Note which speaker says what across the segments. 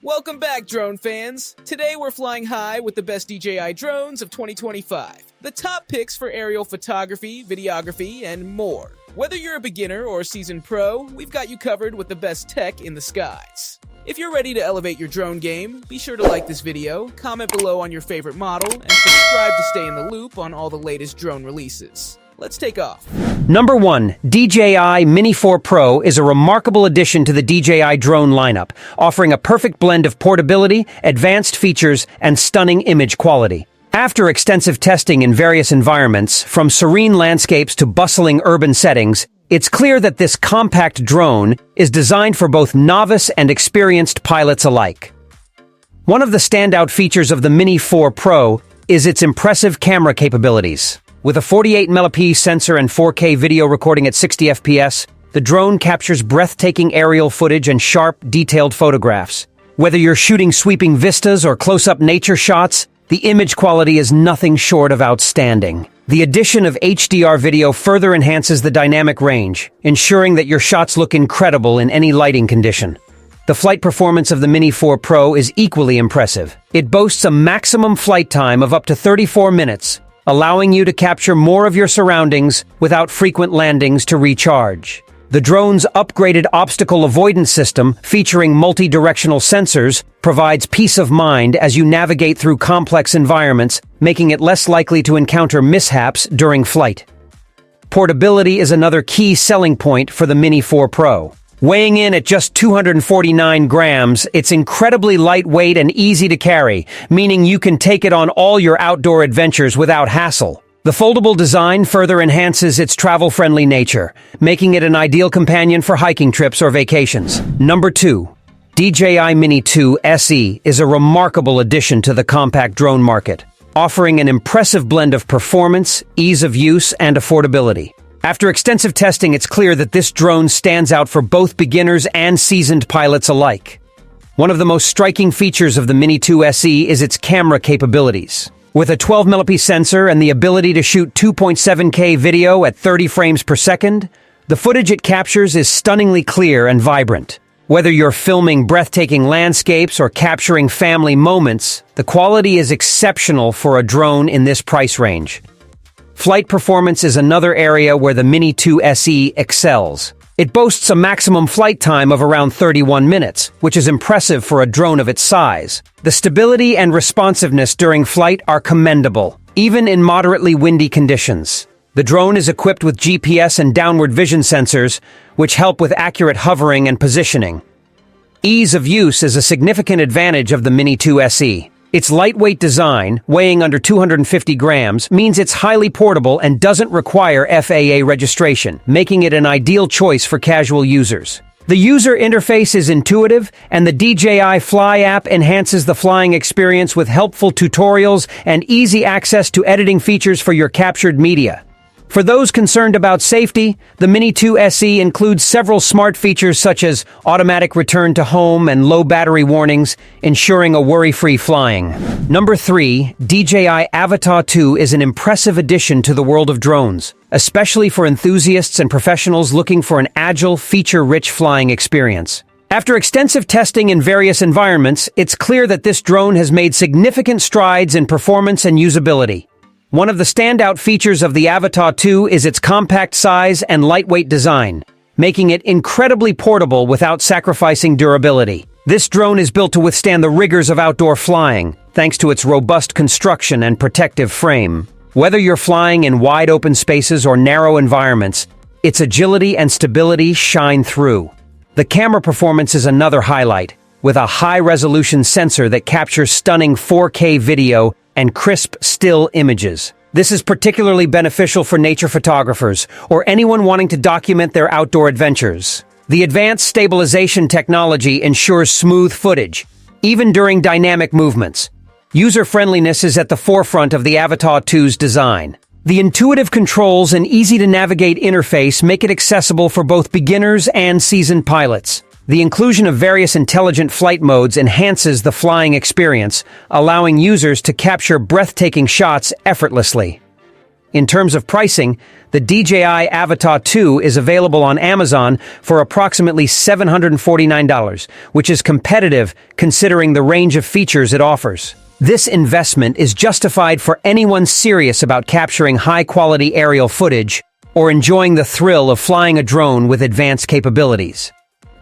Speaker 1: Welcome back, drone fans! Today we're flying high with the best DJI drones of 2025. The top picks for aerial photography, videography, and more. Whether you're a beginner or a seasoned pro, we've got you covered with the best tech in the skies. If you're ready to elevate your drone game, be sure to like this video, comment below on your favorite model, and subscribe to stay in the loop on all the latest drone releases. Let's take off.
Speaker 2: Number 1. DJI Mini 4 Pro is a remarkable addition to the DJI drone lineup, offering a perfect blend of portability, advanced features, and stunning image quality. After extensive testing in various environments, from serene landscapes to bustling urban settings, it's clear that this compact drone is designed for both novice and experienced pilots alike. One of the standout features of the Mini 4 Pro is its impressive camera capabilities. With a 48MP sensor and 4K video recording at 60 FPS, the drone captures breathtaking aerial footage and sharp, detailed photographs. Whether you're shooting sweeping vistas or close-up nature shots, the image quality is nothing short of outstanding. The addition of HDR video further enhances the dynamic range, ensuring that your shots look incredible in any lighting condition. The flight performance of the Mini 4 Pro is equally impressive. It boasts a maximum flight time of up to 34 minutes, allowing you to capture more of your surroundings without frequent landings to recharge. The drone's upgraded obstacle avoidance system, featuring multi-directional sensors, provides peace of mind as you navigate through complex environments, making it less likely to encounter mishaps during flight. Portability is another key selling point for the Mini 4 Pro. Weighing in at just 249 grams, it's incredibly lightweight and easy to carry, meaning you can take it on all your outdoor adventures without hassle. The foldable design further enhances its travel-friendly nature, making it an ideal companion for hiking trips or vacations. Number 2. DJI Mini 2 SE is a remarkable addition to the compact drone market, offering an impressive blend of performance, ease of use, and affordability. After extensive testing, it's clear that this drone stands out for both beginners and seasoned pilots alike. One of the most striking features of the Mini 2 SE is its camera capabilities. With a 12MP sensor and the ability to shoot 2.7K video at 30 frames per second, the footage it captures is stunningly clear and vibrant. Whether you're filming breathtaking landscapes or capturing family moments, the quality is exceptional for a drone in this price range. Flight performance is another area where the Mini 2 SE excels. It boasts a maximum flight time of around 31 minutes, which is impressive for a drone of its size. The stability and responsiveness during flight are commendable, even in moderately windy conditions. The drone is equipped with GPS and downward vision sensors, which help with accurate hovering and positioning. Ease of use is a significant advantage of the Mini 2 SE. Its lightweight design, weighing under 250 grams, means it's highly portable and doesn't require FAA registration, making it an ideal choice for casual users. The user interface is intuitive, and the DJI Fly app enhances the flying experience with helpful tutorials and easy access to editing features for your captured media. For those concerned about safety, the Mini 2 SE includes several smart features such as automatic return to home and low battery warnings, ensuring a worry-free flying. Number 3. DJI AVATA 2 is an impressive addition to the world of drones, especially for enthusiasts and professionals looking for an agile, feature-rich flying experience. After extensive testing in various environments, it's clear that this drone has made significant strides in performance and usability. One of the standout features of the AVATA 2 is its compact size and lightweight design, making it incredibly portable without sacrificing durability. This drone is built to withstand the rigors of outdoor flying, thanks to its robust construction and protective frame. Whether you're flying in wide open spaces or narrow environments, its agility and stability shine through. The camera performance is another highlight, with a high-resolution sensor that captures stunning 4K video and crisp, still images. This is particularly beneficial for nature photographers or anyone wanting to document their outdoor adventures. The advanced stabilization technology ensures smooth footage, even during dynamic movements. User-friendliness is at the forefront of the AVATA 2's design. The intuitive controls and easy-to-navigate interface make it accessible for both beginners and seasoned pilots. The inclusion of various intelligent flight modes enhances the flying experience, allowing users to capture breathtaking shots effortlessly. In terms of pricing, the DJI AVATA 2 is available on Amazon for approximately $749, which is competitive considering the range of features it offers. This investment is justified for anyone serious about capturing high-quality aerial footage or enjoying the thrill of flying a drone with advanced capabilities.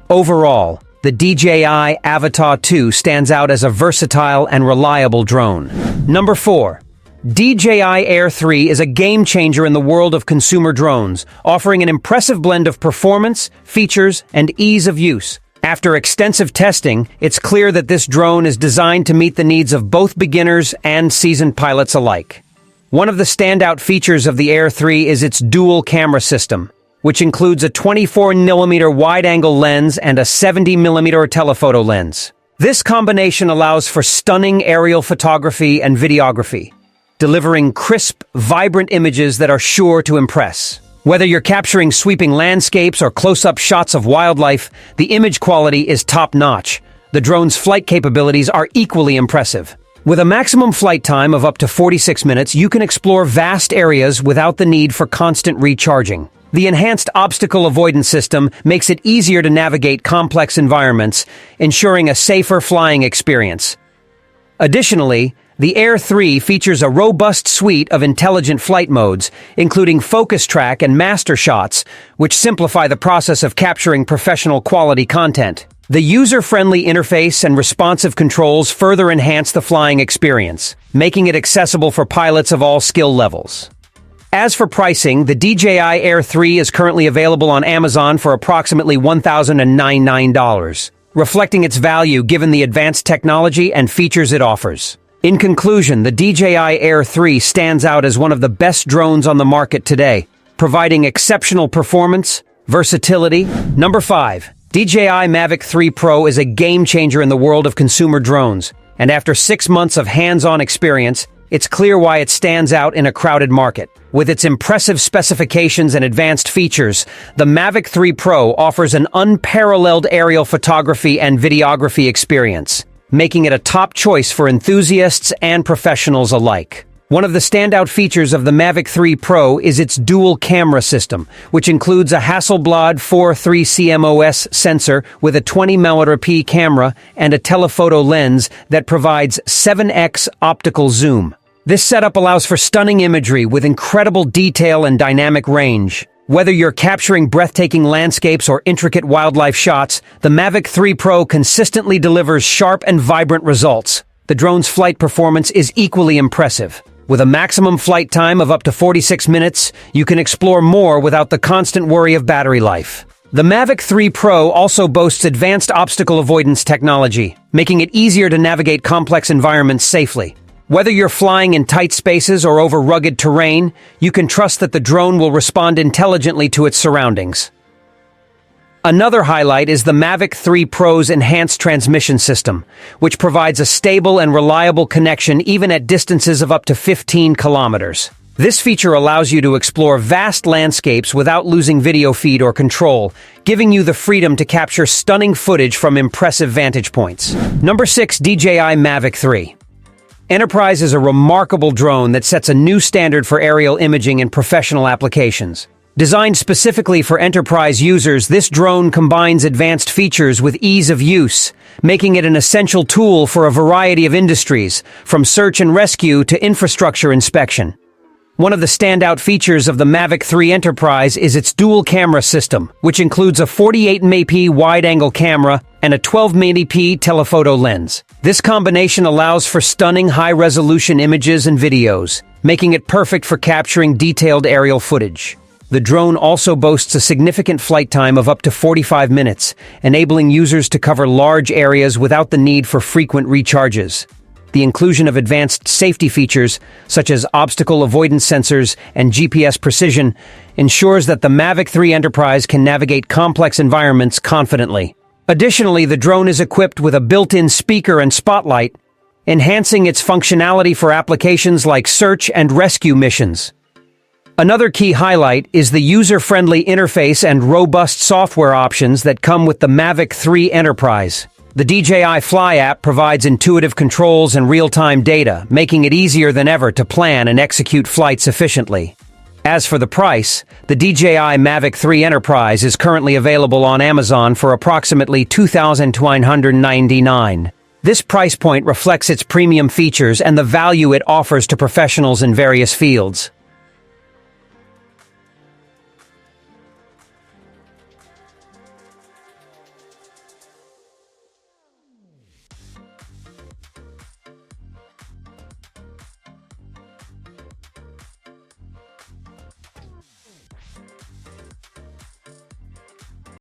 Speaker 2: Overall, the DJI AVATA 2 stands out as a versatile and reliable drone. Number 4. DJI Air 3 is a game-changer in the world of consumer drones, offering an impressive blend of performance, features, and ease of use. After extensive testing, it's clear that this drone is designed to meet the needs of both beginners and seasoned pilots alike. One of the standout features of the Air 3 is its dual camera system, which includes a 24mm wide-angle lens and a 70mm telephoto lens. This combination allows for stunning aerial photography and videography, delivering crisp, vibrant images that are sure to impress. Whether you're capturing sweeping landscapes or close-up shots of wildlife, the image quality is top-notch. The drone's flight capabilities are equally impressive. With a maximum flight time of up to 46 minutes, you can explore vast areas without the need for constant recharging. The enhanced obstacle avoidance system makes it easier to navigate complex environments, ensuring a safer flying experience. Additionally, the Air 3 features a robust suite of intelligent flight modes, including focus track and master shots, which simplify the process of capturing professional quality content. The user-friendly interface and responsive controls further enhance the flying experience, making it accessible for pilots of all skill levels. As for pricing, the DJI Air 3 is currently available on Amazon for approximately $1,099, reflecting its value given the advanced technology and features it offers. In conclusion, the DJI Air 3 stands out as one of the best drones on the market today, providing exceptional performance, versatility. Number 5. DJI Mavic 3 Pro is a game-changer in the world of consumer drones, and after 6 months of hands-on experience, it's clear why it stands out in a crowded market. With its impressive specifications and advanced features, the Mavic 3 Pro offers an unparalleled aerial photography and videography experience, making it a top choice for enthusiasts and professionals alike. One of the standout features of the Mavic 3 Pro is its dual camera system, which includes a Hasselblad 4.3 CMOS sensor with a 20mm camera and a telephoto lens that provides 7x optical zoom. This setup allows for stunning imagery with incredible detail and dynamic range. Whether you're capturing breathtaking landscapes or intricate wildlife shots, the Mavic 3 Pro consistently delivers sharp and vibrant results. The drone's flight performance is equally impressive. With a maximum flight time of up to 46 minutes, you can explore more without the constant worry of battery life. The Mavic 3 Pro also boasts advanced obstacle avoidance technology, making it easier to navigate complex environments safely. Whether you're flying in tight spaces or over rugged terrain, you can trust that the drone will respond intelligently to its surroundings. Another highlight is the Mavic 3 Pro's enhanced transmission system, which provides a stable and reliable connection even at distances of up to 15 kilometers. This feature allows you to explore vast landscapes without losing video feed or control, giving you the freedom to capture stunning footage from impressive vantage points. Number 6. DJI Mavic 3. Enterprise is a remarkable drone that sets a new standard for aerial imaging in professional applications. Designed specifically for enterprise users, this drone combines advanced features with ease of use, making it an essential tool for a variety of industries, from search and rescue to infrastructure inspection. One of the standout features of the Mavic 3 Enterprise is its dual camera system, which includes a 48MP wide-angle camera and a 12MP telephoto lens. This combination allows for stunning high-resolution images and videos, making it perfect for capturing detailed aerial footage. The drone also boasts a significant flight time of up to 45 minutes, enabling users to cover large areas without the need for frequent recharges. The inclusion of advanced safety features, such as obstacle avoidance sensors and GPS precision, ensures that the Mavic 3 Enterprise can navigate complex environments confidently. Additionally, the drone is equipped with a built-in speaker and spotlight, enhancing its functionality for applications like search and rescue missions. Another key highlight is the user-friendly interface and robust software options that come with the Mavic 3 Enterprise. The DJI Fly app provides intuitive controls and real-time data, making it easier than ever to plan and execute flights efficiently. As for the price, the DJI Mavic 3 Enterprise is currently available on Amazon for approximately $2,999. This price point reflects its premium features and the value it offers to professionals in various fields.